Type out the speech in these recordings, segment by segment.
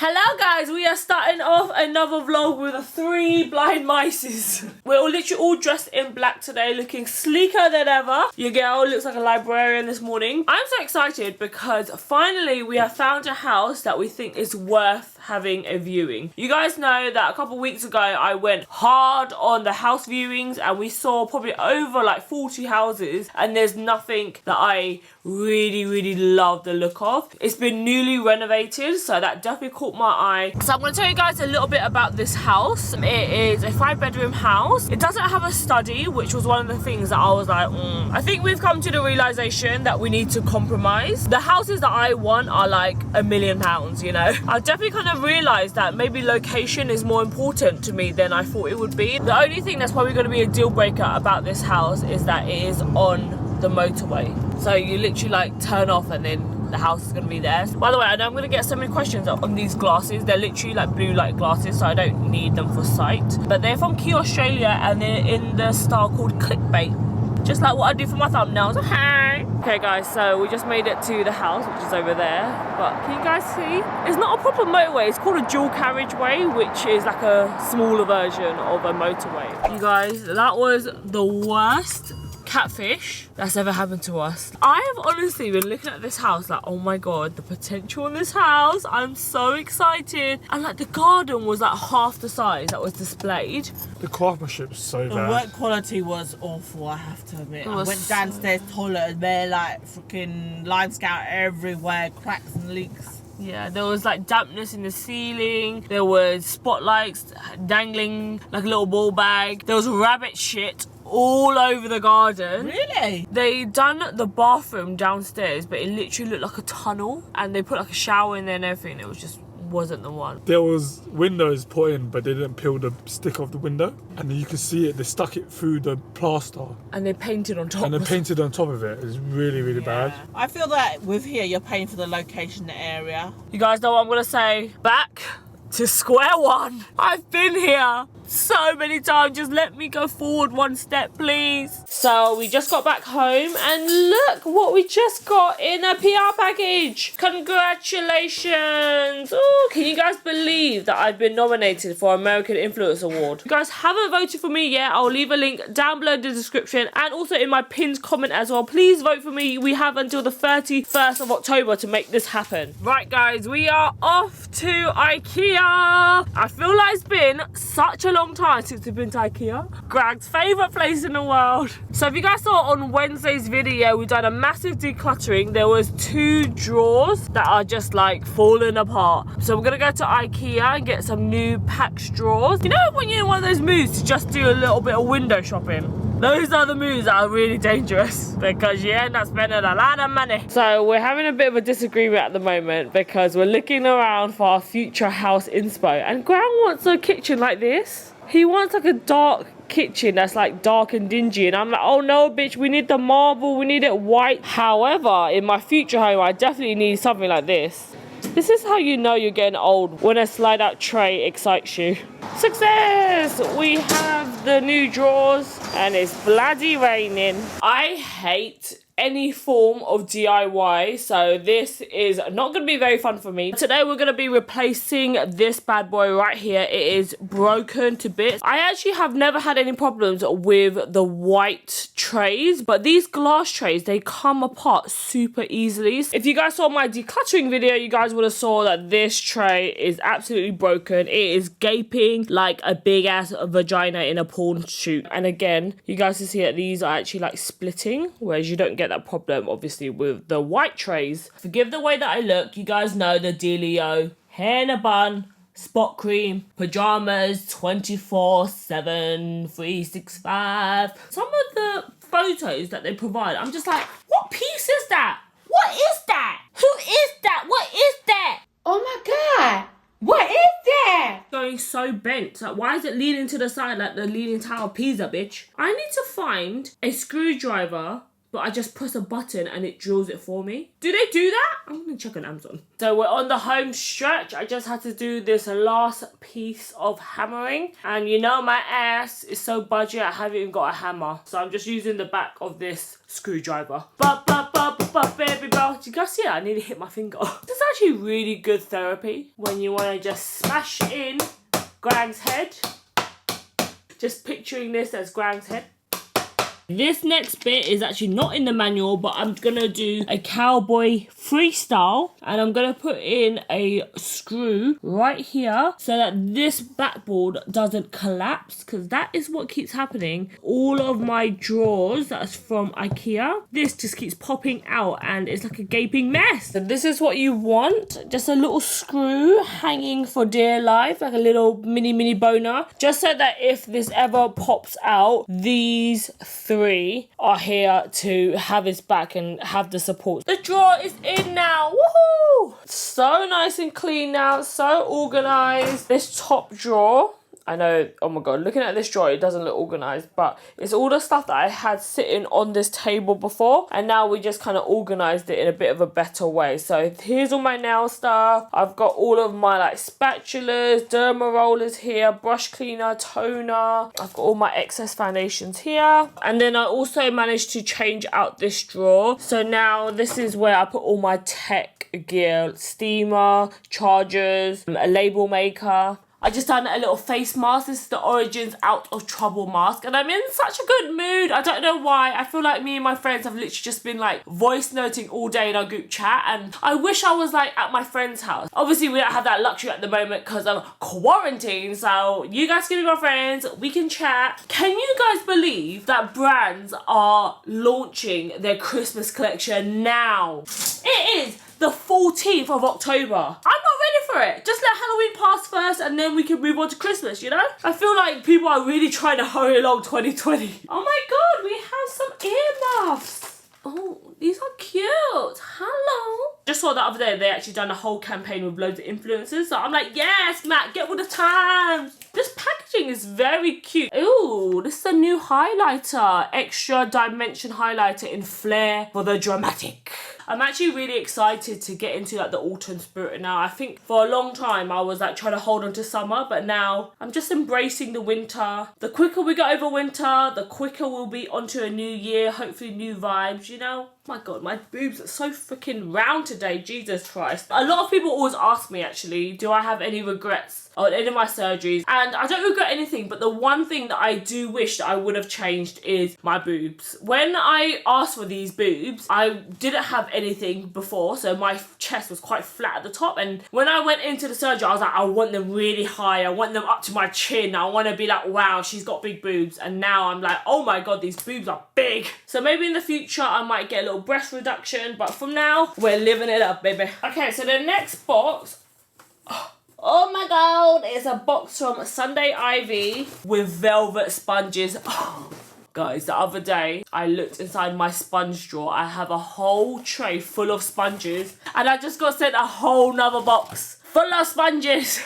Hello guys, we are starting off another vlog with 3 blind mices. We're literally all dressed in black today, looking sleeker than ever. Your girl looks like a librarian this morning. I'm so excited because finally we have found a house that we think is worth having a viewing. You guys know that a couple weeks ago I went hard on the house viewings and we saw probably over like 40 houses and there's nothing that I really love the look of. It's been newly renovated, so that definitely caught my eye. So I'm going to tell you guys a little bit about this house. It is a 5-bedroom house. It doesn't have a study, which was one of the things that I was like, I think we've come to the realization that we need to compromise. The houses that I want are like £1 million, you know. I definitely kind of realized that maybe location is more important to me than I thought it would be. The only thing that's probably going to be a deal breaker about this house is that it is on the motorway. So you literally like turn off and then the house is going to be there. By the way, I know I'm going to get so many questions on these glasses. They're literally like blue light glasses, so I don't need them for sight. But they're from IKEA Australia and they're in the style called clickbait. Just like what I do for my thumbnails. Okay guys, so we just made it to the house, which is over there. But can you guys see? It's not a proper motorway. It's called a dual carriageway, which is like a smaller version of a motorway. You guys, that was the worst catfish that's ever happened to us. I have honestly been looking at this house like, oh my god, the potential in this house. I'm so excited. And like the garden was like half the size that was displayed. The craftsmanship's so bad. The work quality was awful, I have to admit. I went downstairs toilet and there like freaking lime scout everywhere, cracks and leaks. Yeah, there was like dampness in the ceiling. There was spotlights dangling like a little ball bag. There was rabbit shit all over the garden. Really? They done the bathroom downstairs, but it literally looked like a tunnel, and they put like a shower in there and everything. It was just wasn't the one. There was windows put in, but they didn't peel the stick off the window, and you can see it. They stuck it through the plaster, and they painted on top. And they painted on top of it. It's really bad. I feel that with here, you're paying for the location, the area. You guys know what I'm gonna say? Back to square one. I've been here so many times. Just let me go forward one step, please. So we just got back home and look what we just got in a PR package. Congratulations. Oh, can you guys believe that I've been nominated for American Influence Award? If you guys haven't voted for me yet, I'll leave a link down below in the description and also in my pinned comment as well. Please vote for me. We have until the 31st of October to make this happen. Right guys, we are off to IKEA. I feel like it's been such a long time since we've been to IKEA. Greg's favourite place in the world. So if you guys saw on Wednesday's video, we done a massive decluttering. There was 2 drawers that are just like falling apart. So we're gonna go to IKEA and get some new packed drawers. You know when you're in one of those moods to just do a little bit of window shopping? Those are the moves that are really dangerous because you end up spending a lot of money. So we're having a bit of a disagreement at the moment because we're looking around for our future house inspo, and Graham wants a kitchen like this. He wants like a dark kitchen that's like dark and dingy, and I'm like, oh no bitch, we need the marble, we need it white. However, in my future home I definitely need something like this. This is how you know you're getting old, when a slide out tray excites you. Success! We have the new drawers and it's bloody raining. I hate any form of DIY, so this is not going to be very fun for me. Today we're going to be replacing this bad boy right here. It is broken to bits. I actually have never had any problems with the white trays, but these glass trays, they come apart super easily. If you guys saw my decluttering video, you guys would have saw that this tray is absolutely broken. It is gaping like a big ass vagina in a porn shoot. And again, you guys can see that these are actually like splitting, whereas you don't get that problem obviously with the white trays. Forgive the way that I look. You guys know the dealio. Hair in a bun, spot cream, pajamas 24/7 365. Some of the photos that they provide, I'm just like, what piece is that? What is that? Who is that? What is that? Oh my god, what is that? Going so bent. Like, why is it leaning to the side like the Leaning Tower of Pisa, bitch? I need to find a screwdriver but I just press a button and it drills it for me. Do they do that? I'm gonna check on Amazon. So we're on the home stretch. I just had to do this last piece of hammering, and you know my ass is so budget, I haven't even got a hammer. So I'm just using the back of this screwdriver. Baby bro. Do you guys see that? I nearly hit my finger. This is actually really good therapy when you want to just smash in Grang's head. Just picturing this as Grang's head. This next bit is actually not in the manual, but I'm gonna do a cowboy freestyle, and I'm gonna put in a screw right here so that this backboard doesn't collapse, because that is what keeps happening. All of my drawers that's from IKEA, this just keeps popping out and it's like a gaping mess. So this is what you want, just a little screw hanging for dear life, like a little mini boner, just so that if this ever pops out, these three are here to have his back and have the support. The drawer is in now. Woohoo! So nice and clean now, so organized. This top drawer, I know, oh my god, looking at this drawer, it doesn't look organised, but it's all the stuff that I had sitting on this table before, and now we just kind of organised it in a bit of a better way. So here's all my nail stuff. I've got all of my like spatulas, derma rollers here, brush cleaner, toner. I've got all my excess foundations here. And then I also managed to change out this drawer. So now this is where I put all my tech gear, steamer, chargers, a label maker. I just done a little face mask. This is the Origins Out of Trouble mask, and I'm in such a good mood. I don't know why. I feel like me and my friends have literally just been like voice noting all day in our group chat, and I wish I was like at my friend's house. Obviously we don't have that luxury at the moment because of quarantine, so you guys can be my friends, we can chat. Can you guys believe that brands are launching their Christmas collection now? It is the 14th of October. I'm not ready for it. Just let Halloween pass first and then we can move on to Christmas, you know? I feel like people are really trying to hurry along 2020. Oh my god, we have some earmuffs. Oh, these are cute. Hello. Just saw the other day they actually done a whole campaign with loads of influencers. So I'm like, yes, Matt, get with the times. This packaging is very cute. Ooh, this is a new highlighter. Extra dimension highlighter in Flare for the dramatic. I'm actually really excited to get into like the autumn spirit now. I think for a long time I was like trying to hold on to summer, but now I'm just embracing the winter. The quicker we get over winter, the quicker we'll be onto a new year, hopefully new vibes, you know? My god, my boobs are so freaking round today, Jesus Christ. A lot of people always ask me actually, do I have any regrets on any of my surgeries? And I don't regret anything, but the one thing that I do wish that I would have changed is my boobs. When I asked for these boobs, I didn't have anything before, so my chest was quite flat at the top, and when I went into the surgery I was like, I want them really high, I want them up to my chin, I want to be like, wow, she's got big boobs. And now I'm like, oh my god, these boobs are big. So maybe in the future I might get a little breast reduction, but from now we're living it up, baby. Okay, so the next box, oh my god, it's a box from Sunday Ivy with velvet sponges. Guys, the other day I looked inside my sponge drawer. I have a whole tray full of sponges, and I just got sent a whole nother box full of sponges.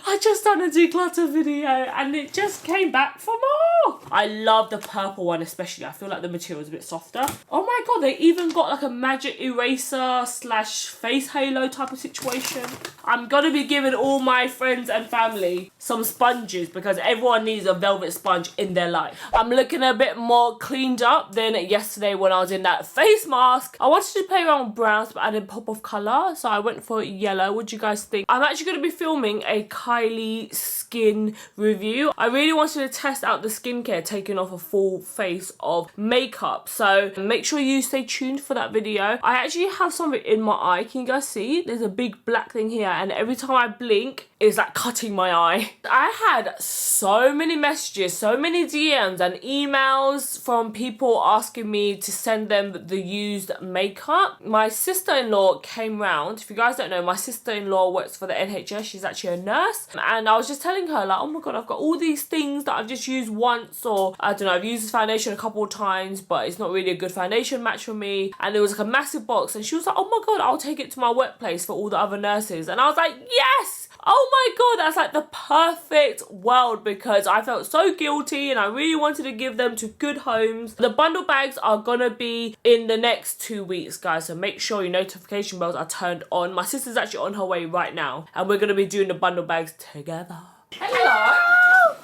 I just done a declutter video and it just came back for more. I love the purple one especially. I feel like the material is a bit softer. Oh my god, they even got like a magic eraser slash face halo type of situation. I'm gonna be giving all my friends and family some sponges because everyone needs a velvet sponge in their life. I'm looking a bit more cleaned up than yesterday when I was in that face mask. I wanted to play around with browns but I didn't pop off colour, so I went for yellow. What do you guys think? I'm actually going to be filming a Kylie skin review. I really wanted to test out the skincare taking off a full face of makeup, so make sure you stay tuned for that video. I actually have something in my eye. Can you guys see? There's a big black thing here, and every time I blink it's like cutting my eye. I had so many messages, so many DMs and emails from people asking me to send them the used makeup. My sister-in-law came round. If you guys don't know, my sister-in-law works for the NHS. She's actually a nurse, and I was just telling her like, oh my god, I've got all these things that I've just used once, or I don't know, I've used this foundation a couple of times but it's not really a good foundation match for me, and it was like a massive box, and she was like, oh my god, I'll take it to my workplace for all the other nurses. And I was like, yes, Oh my god, that's like the perfect world because I felt so guilty and I really wanted to give them to good homes. The bundle bags are gonna be in the next 2 weeks, guys, so make sure your notification bells are turned on. My sister's actually on her way right now and we're gonna be doing the bundle bags together. Hello.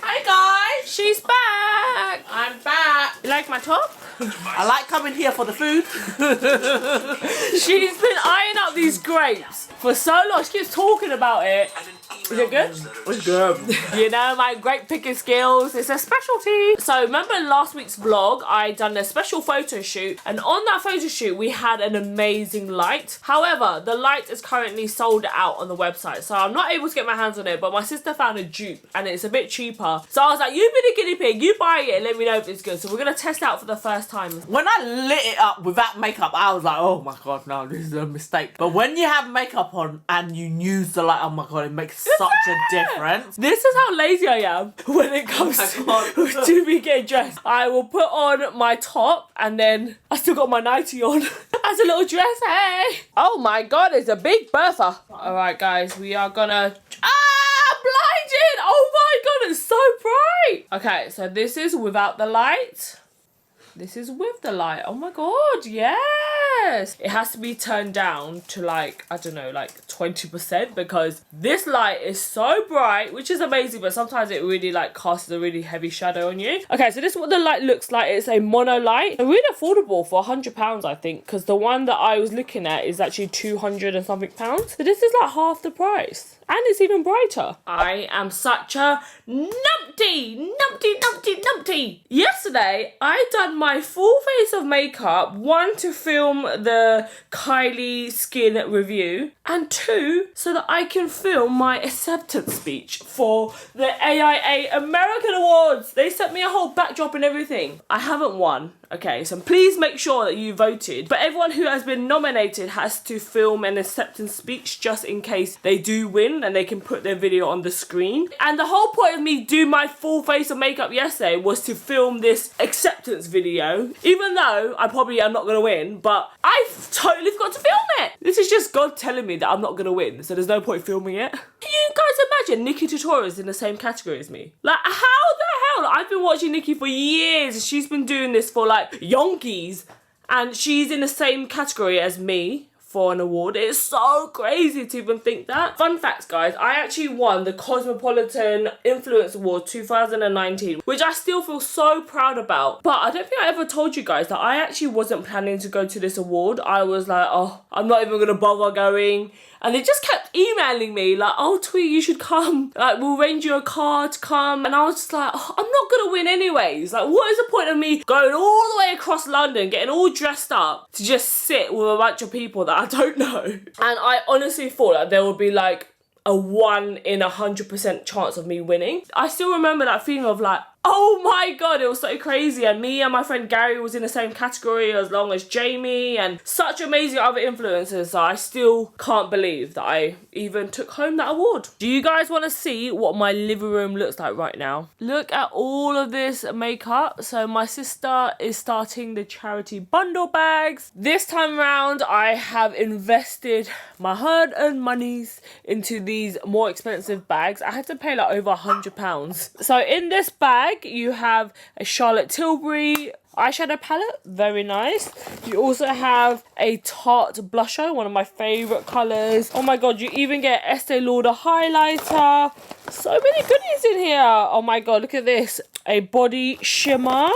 Hi guys. She's back. I'm back. You like my top? I like coming here for the food. She's been eyeing up these grapes for so long. She keeps talking about it. Is it good? It's good. You know, my grape picking skills, it's a specialty. So remember in last week's vlog, I done a special photo shoot and on that photo shoot, we had an amazing light. However, the light is currently sold out on the website. So I'm not able to get my hands on it, but my sister found a dupe and it's a bit cheaper. So I was like, you be the guinea pig, you buy it and let me know if it's good. So we're gonna test it out for the first time. When I lit it up without makeup, I was like, oh my god, no, this is a mistake. But when you have makeup on and you use the light, oh my god, it makes such a difference. This is how lazy I am when it comes to me getting dressed. I will put on my top and then I still got my nightie on as a little dress, hey. Oh my god, it's a big bertha. Alright guys, we are gonna... blinded! Oh my god, it's so bright! Okay, so this is without the light. This is with the light. Oh my god, yes! It has to be turned down to like, I don't know, like 20% because this light is so bright, which is amazing, but sometimes it really like casts a really heavy shadow on you. Okay, so this is what the light looks like. It's a mono light. They're really affordable for £100, I think, because the one that I was looking at is actually 200 and something pounds. So this is like half the price. And it's even brighter. I am such a numpty. Yesterday, I done my full face of makeup. 1, to film the Kylie skin review. And 2, so that I can film my acceptance speech for the AIA American Awards. They sent me a whole backdrop and everything. I haven't won. Okay, so please make sure that you voted. But everyone who has been nominated has to film an acceptance speech just in case they do win and they can put their video on the screen. And the whole point of me doing my full face of makeup yesterday was to film this acceptance video. Even though I probably am not going to win, but I totally forgot to film it. This is just God telling me that I'm not going to win, so there's no point filming it. Can you guys imagine Nikki Tutorials in the same category as me? Like, how the hell? I've been watching Nikki for years. She's been doing this for like yonkies and she's in the same category as me for an award. It's so crazy to even think that. Fun facts, guys, I actually won the Cosmopolitan Influence Award 2019, which I still feel so proud about. But I don't think I ever told you guys that I actually wasn't planning to go to this award. I was like, oh, I'm not even gonna bother going. And they just kept emailing me like, oh, Thuy, you should come. Like, we'll arrange you a car to come. And I was just like, oh, I'm not going to win anyways. Like, what is the point of me going all the way across London, getting all dressed up to just sit with a bunch of people that I don't know? And I honestly thought that there would be like a 1 in 100% chance of me winning. I still remember that feeling of like, oh my god, it was so crazy. And me and my friend Gary was in the same category as long as Jamie and such amazing other influencers. So I still can't believe that I even took home that award. Do you guys want to see what my living room looks like right now? Look at all of this makeup. So my sister is starting the charity bundle bags. This time around, I have invested my hard-earned monies into these more expensive bags. I had to pay like over £100. So in this bag, you have a Charlotte Tilbury eyeshadow palette, very nice. You also have a Tarte blusher, one of my favourite colours. Oh my god, you even get Estee Lauder highlighter. So many goodies in here. Oh my god, look at this. A body shimmer,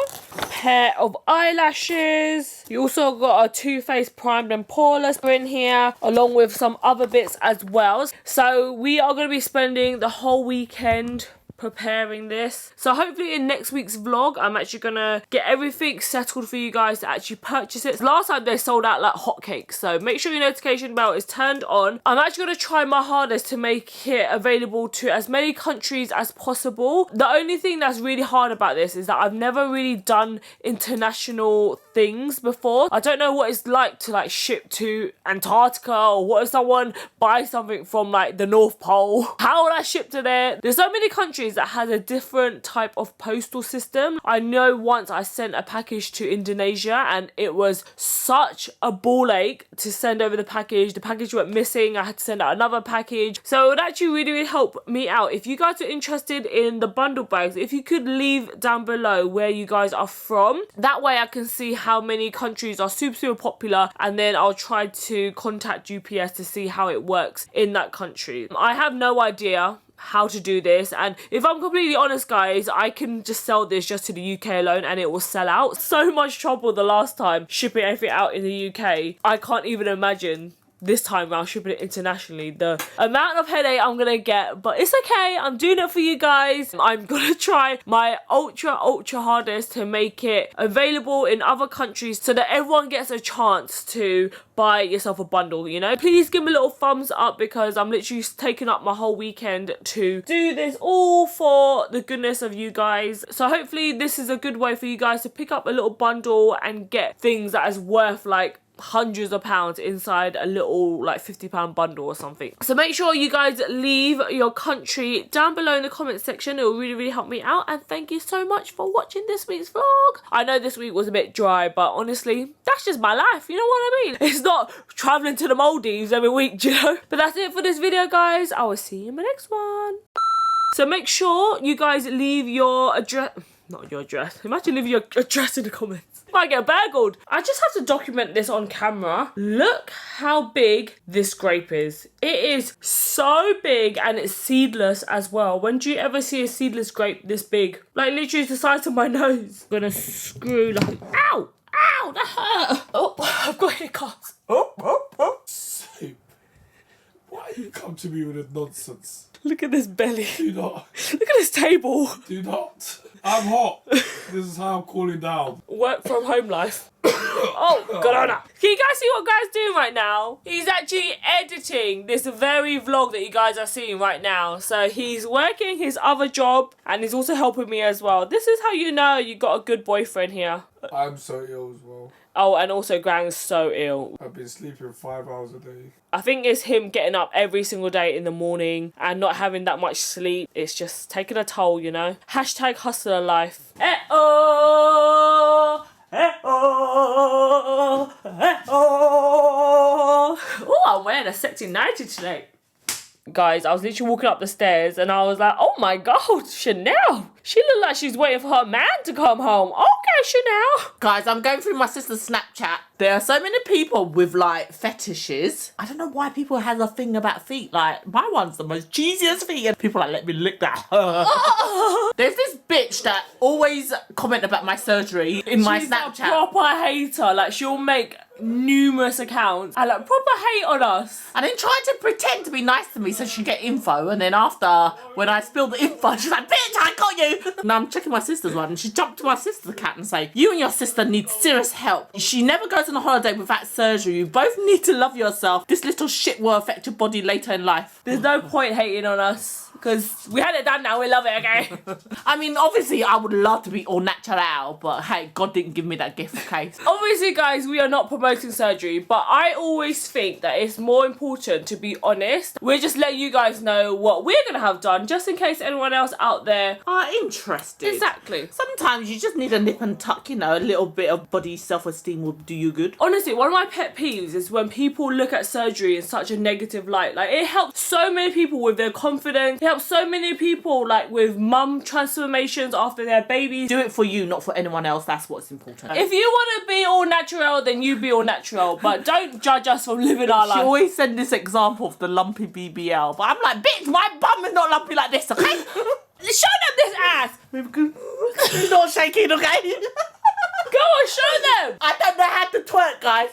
pair of eyelashes. You also got a Too Faced primed and poreless in here, along with some other bits as well. So we are going to be spending the whole weekend preparing this. So hopefully in next week's vlog, I'm actually gonna get everything settled for you guys to actually purchase it. Last time they sold out like hotcakes, so make sure your notification bell is turned on. I'm actually gonna try my hardest to make it available to as many countries as possible. The only thing that's really hard about this is that I've never really done international things before. I don't know what it's like to like ship to Antarctica, or what if someone buys something from like the North Pole. How would I ship to there? There's so many countries countries that has a different type of postal system. I know once I sent a package to Indonesia and it was such a ball ache to send over the package. The package went missing. I had to send out another package. So it would actually really help me out. If you guys are interested in the bundle bags, if you could leave down below where you guys are from, that way I can see how many countries are super popular, and then I'll try to contact UPS to see how it works in that country. I have no idea how to do this, and if I'm completely honest guys, I can just sell this just to the UK alone and it will sell out. So much trouble the last time shipping everything out in the UK. I can't even imagine this time around shipping it internationally, the amount of headache I'm gonna get, but it's okay. I'm doing it for you guys. I'm gonna try my ultra hardest to make it available in other countries so that everyone gets a chance to buy yourself a bundle, you know. Please give me a little thumbs up because I'm literally taking up my whole weekend to do this all for the goodness of you guys. So hopefully this is a good way for you guys to pick up a little bundle and get things that is worth like hundreds of pounds inside a little like £50 bundle or something. So make sure you guys leave your country down below in the comment section. It will really help me out, and thank you so much for watching this week's vlog. I know this week was a bit dry, but honestly that's just my life, you know what I mean? It's not traveling to the Maldives every week, you know. But that's it for this video guys. I will see you in my next one. So make sure you guys leave your address, not your address, imagine leaving your address in the comments. Might get burgled. I just have to document this on camera. Look how big this grape is. It is so big, and it's seedless as well. When do you ever see a seedless grape this big? Like literally the size of my nose. I'm gonna screw like, ow, ow, that hurt. Oh, I've got hiccups. Soup. Why you come to me with this nonsense? Look at this belly. Do not. Look at this table. Do not. I'm hot. This is how I'm cooling down. Work from home life. Oh, Corona. Can you guys see what Guy's doing right now? He's actually editing this very vlog that you guys are seeing right now. So he's working his other job and he's also helping me as well. This is how you know you got a good boyfriend here. I'm so ill as well. Oh, and also Grang's so ill. I've been sleeping 5 hours a day. I think it's him getting up every single day in the morning and not having that much sleep. It's just taking a toll, you know. Hashtag hustler life. Oh, I'm wearing a sexy nightie today. Guys, I was literally walking up the stairs and I was like, oh my god, Chanel. She looked like she's waiting for her man to come home. Okay, Chanel. Guys, I'm going through my sister's Snapchat. There are so many people with like fetishes. I don't know why people have a thing about feet. Like, my one's the most cheesiest feet and people like, let me lick that. There's this bitch that always comment about my surgery in my Snapchat. She's a proper hater. Like, she'll make numerous accounts and like proper hate on us. And then try to pretend to be nice to me so she can get info, and then after, when I spill the info, she's like, bitch, I got you. Now I'm checking my sister's one and she jumped to my sister's account and say, you and your sister need serious help. She never goes on a holiday without surgery. You both need to love yourself. This little shit will affect your body later in life. There's no point hating on us because we had it done now, we love it, okay? I mean, obviously I would love to be all natural, but hey, God didn't give me that gift, okay? Obviously guys, we are not promoting surgery, but I always think that it's more important to be honest. We're just letting you guys know what we're gonna have done, just in case anyone else out there are interested. Exactly. Sometimes you just need a nip and tuck, you know, a little bit of body self-esteem will do you good. Honestly, one of my pet peeves is when people look at surgery in such a negative light. Like, it helps so many people with their confidence. It helps so many people like with mum transformations after their babies. Do it for you, not for anyone else. That's what's important. If you want to be all natural, then you be all natural, but don't judge us for living our life. She always send this example of the lumpy BBL, but I'm like, bitch, my bum is not lumpy like this, okay? Show them this ass. It's not shaking, okay? Go on, show them. I don't know how to twerk, guys.